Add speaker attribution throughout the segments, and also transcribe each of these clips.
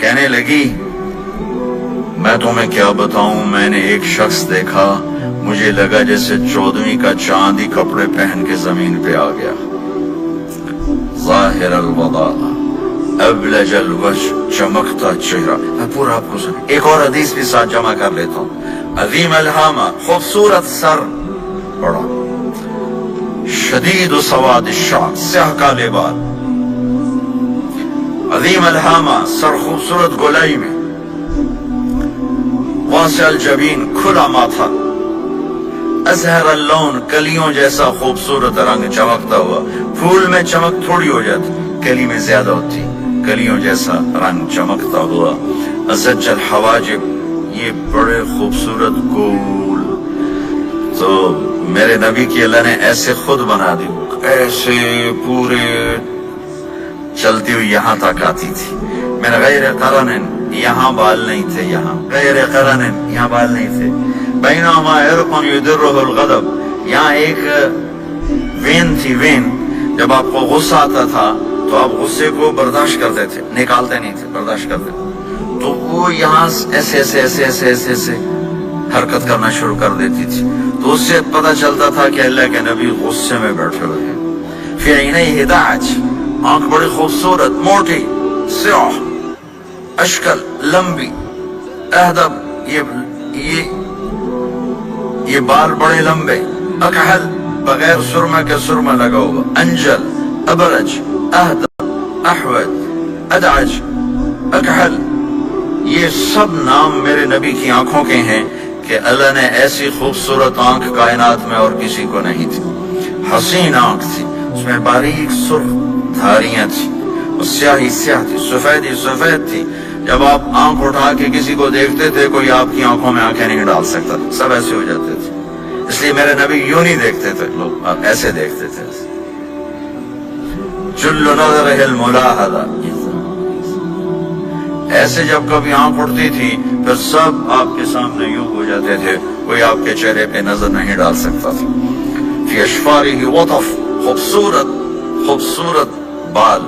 Speaker 1: کہنے لگی میں تمہیں کیا بتاؤں، میں نے ایک شخص دیکھا، مجھے لگا جیسے 14ویں کا چاند ہی کپڑے پہن کے زمین پہ آ گیا، ظاہر الوضاء ابلج الوجه، چمکتا چہرہ۔ میں پورا آپ کو سن ایک اور حدیث بھی ساتھ جمع کر لیتا ہوں۔ عظیم الہامہ، خوبصورت سر، بڑا شدید سواد الشعر، سیاہ کالے بال، عظیم الہامہ، سر خوبصورت گولائی میں، واسع الجبین، کھلا ماتھا، ازہر اللون، کلیوں جیسا خوبصورت رنگ، چمکتا ہوا۔ پھول میں چمک تھوڑی ہو جاتی، کلی میں زیادہ ہوتی، کلیوں جیسا رنگ چمکتا ہوا۔ ازج الحواجب، یہ بڑے خوبصورت گول۔ تو میرے نبی کی اللہ نے ایسے خود بنا دی، ایسے پورے چلتی ہوئی یہاں تک آتی تھی۔ میرا غیر قرن، یہاں بال نہیں تھے، یہاں غیر قرن، یہاں بال نہیں تھے۔ بینما عرق یدرہ الغضب، یہاں ایک وین تھی، وین، جب آپ کو غصہ آتا تھا تو آپ غصے کو برداشت کرتے تھے، نکالتے نہیں تھے، برداشت کرتے تھے، تو وہ یہاں ایسے ایسے ایسے ایسے ایسے ایسے حرکت کرنا شروع کر دیتی تھی، تو اس سے پتہ چلتا تھا کہ اللہ کے نبی غصے میں بیٹھے ہوئے ہیں۔ فی عینیہ دعج، آنکھ بڑی خوبصورت، موٹی، سیاہ، اشکل، لمبی، اہدب، یہ بال بڑے لمبے، اکحل، بغیر سرما کے سرما لگا ہوا، انجل، ابرج، اہدب، احود، ادعج، اکحل، یہ سب نام میرے نبی کی آنکھوں کے ہیں کہ اللہ نے ایسی خوبصورت آنکھ کائنات میں اور کسی کو نہیں تھی۔ حسین آنکھ تھی، اس میں باریک سرخ دھاریاں تھی، اور سیاہی سیاہ تھی، سفیدی سفید تھی۔ جب آپ آنکھ اٹھا کے کسی کو دیکھتے تھے، کوئی آپ کی آنکھوں میں آنکھیں نہیں ڈال سکتا، سب ایسے ہو جاتے تھے۔ اس لیے میرے نبی یوں نہیں دیکھتے تھے، لوگ ایسے دیکھتے تھے۔ جل نظرہ الملاحظہ، ایسے جب کبھی آنکھ اٹھتی تھی پھر سب آپ کے سامنے یوں ہو جاتے تھے، کوئی آپ کے چہرے پہ نظر نہیں ڈال سکتا تھا۔ فی اشفارہ وطف، خوبصورت خوبصورت بال،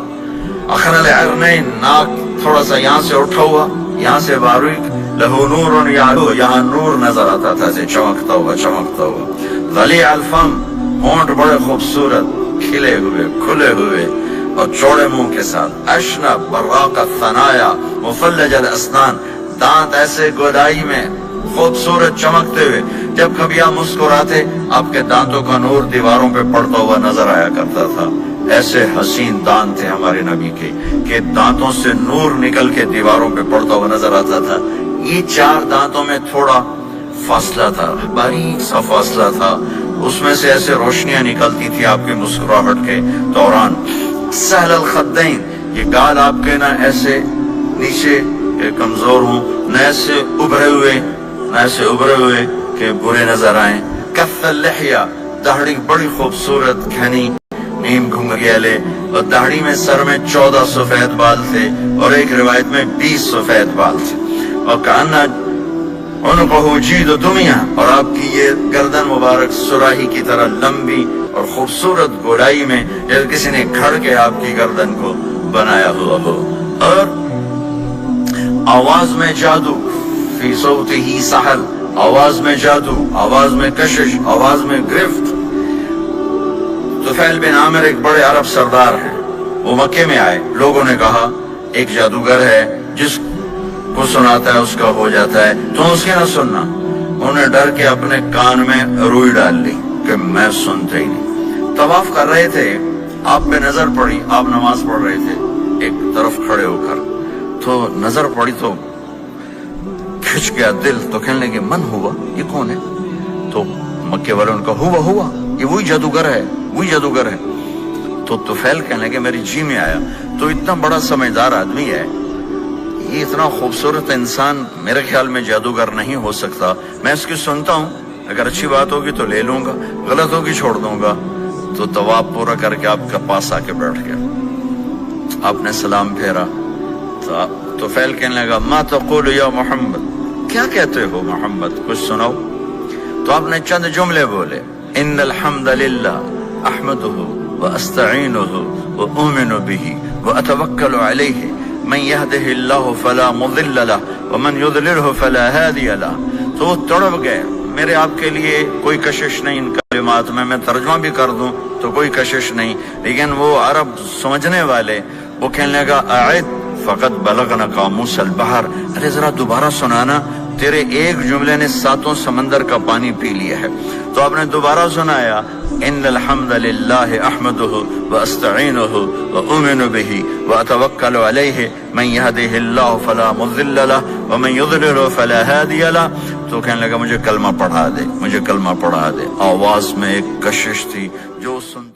Speaker 1: اخر العرنین، ناک تھوڑا سا یہاں سے اٹھا ہوا، یہاں سے باریک، لہو نور یعلو، یہاں نور نظر آتا تھا، سے چمکتا ہوا چمکتا ہوا۔ ضلیع الفم، ہونٹ بڑے خوبصورت، کھلے ہوئے کھلے ہوئے اور چوڑے منہ کے ساتھ۔ اشنب براق الثنایا، مفلج الاسنان، دانت ایسے گودائی میں خوبصورت چمکتے ہوئے، جب کبھی آپ مسکراتے آپ کے دانتوں کا نور دیواروں پہ پڑتا ہوا نظر آیا کرتا تھا۔ ایسے حسین دانت تھے ہمارے نبی کے کہ دانتوں سے نور نکل کے دیواروں پہ پڑتا ہوا نظر آتا تھا۔ یہ 4 دانتوں میں تھوڑا فاصلہ تھا، باریک سا فاصلہ تھا، اس میں سے ایسے روشنیاں نکلتی تھی آپ کی مسکراہٹ کے دوران۔ سہل الخدین، یہ گال آپ کے نہ ایسے نیچے کہ کمزور ہوں، نہ ایسے ابھرے ہوئے کہ برے نظر آئیں۔ کف اللحیہ، داڑھی بڑی خوبصورت گھنی، نیم گھنگریلے، اور داڑھی میں سر میں 14 سفید بال تھے، اور ایک روایت میں 20 سفید بال تھے۔ اور کہنا عنقہ جید دمیا، اور آپ کی یہ گردن مبارک سراہی کی طرح لمبی اور خوبصورت گولائی میں، جیسے کسی نے کھڑ کے آپ کی گردن کو بنایا ہوا ہو۔ اور آواز میں جادو، فی صوتہ سحر، آواز میں جادو، آواز میں کشش، آواز میں گرفت۔ طفیل بن عامر ایک بڑے عرب سردار ہیں، وہ مکے میں آئے، لوگوں نے کہا ایک جادوگر ہے جس کو سناتا ہے اس کا ہو جاتا ہے، تو اس کے نہ سننا۔ انہوں نے ڈر کے اپنے کان میں روئی ڈال لی کہ میں سنتے ہی نہیں۔ طواف کر رہے تھے، آپ پہ نظر پڑی، آپ نماز پڑھ رہے تھے ایک طرف کھڑے ہو کر، تو نظر پڑی تو کھچ گیا دل، تو کہنے لگے من ہوا، یہ کون ہے؟ تو مکے والوں نے کہا ہوا یہ وہی جادوگر ہے۔ تو طفیل کہنے لگے میری جی میں آیا، تو اتنا بڑا سمجھدار آدمی ہے، یہ اتنا خوبصورت انسان میرے خیال میں جادوگر نہیں ہو سکتا، میں اس کی سنتا ہوں، اگر اچھی بات ہوگی تو لے لوں گا، غلط ہوگی چھوڑ دوں گا۔ تو طواف پورا کر کے آپ کے پاس آ کے بیٹھ گیا، آپ نے سلام پھیرا، تو طفیل کہنے لگا ما تقول یا محمد، کیا کہتے ہو محمد، کچھ سناؤ۔ تو آپ نے چند جملے بولے، ان الحمد للہ احمدہ واستعینہ واؤمن بہ واتوکل علیہ، من يهده الله فلا مضل له ومن يضلله فلا هادي له. تو وہ تڑپ گئے. میرے آپ کے لیے کوئی کشش نہیں ان کلمات میں ترجمہ بھی کر دوں تو کوئی کشش نہیں، لیکن وہ عرب سمجھنے والے وہ کہنے لگا اعد فقط بلغنا قاموس البحر، ارے ذرا دوبارہ سنانا، تیرے ایک جملے نے 7 سمندر کا پانی پی لیا ہے. تو آپ نے دوبارہ سنایا ان الحمد للہ احمدہ واستعینہ واؤمن بہ واتوکل علیہ من یہدہ اللہ فلا مضل لہ ومن یضلل فلا ہادی لہ. تو کہنے لگا مجھے کلمہ پڑھا دے، مجھے کلمہ پڑھا دے. آواز میں ایک کشش تھی جو سن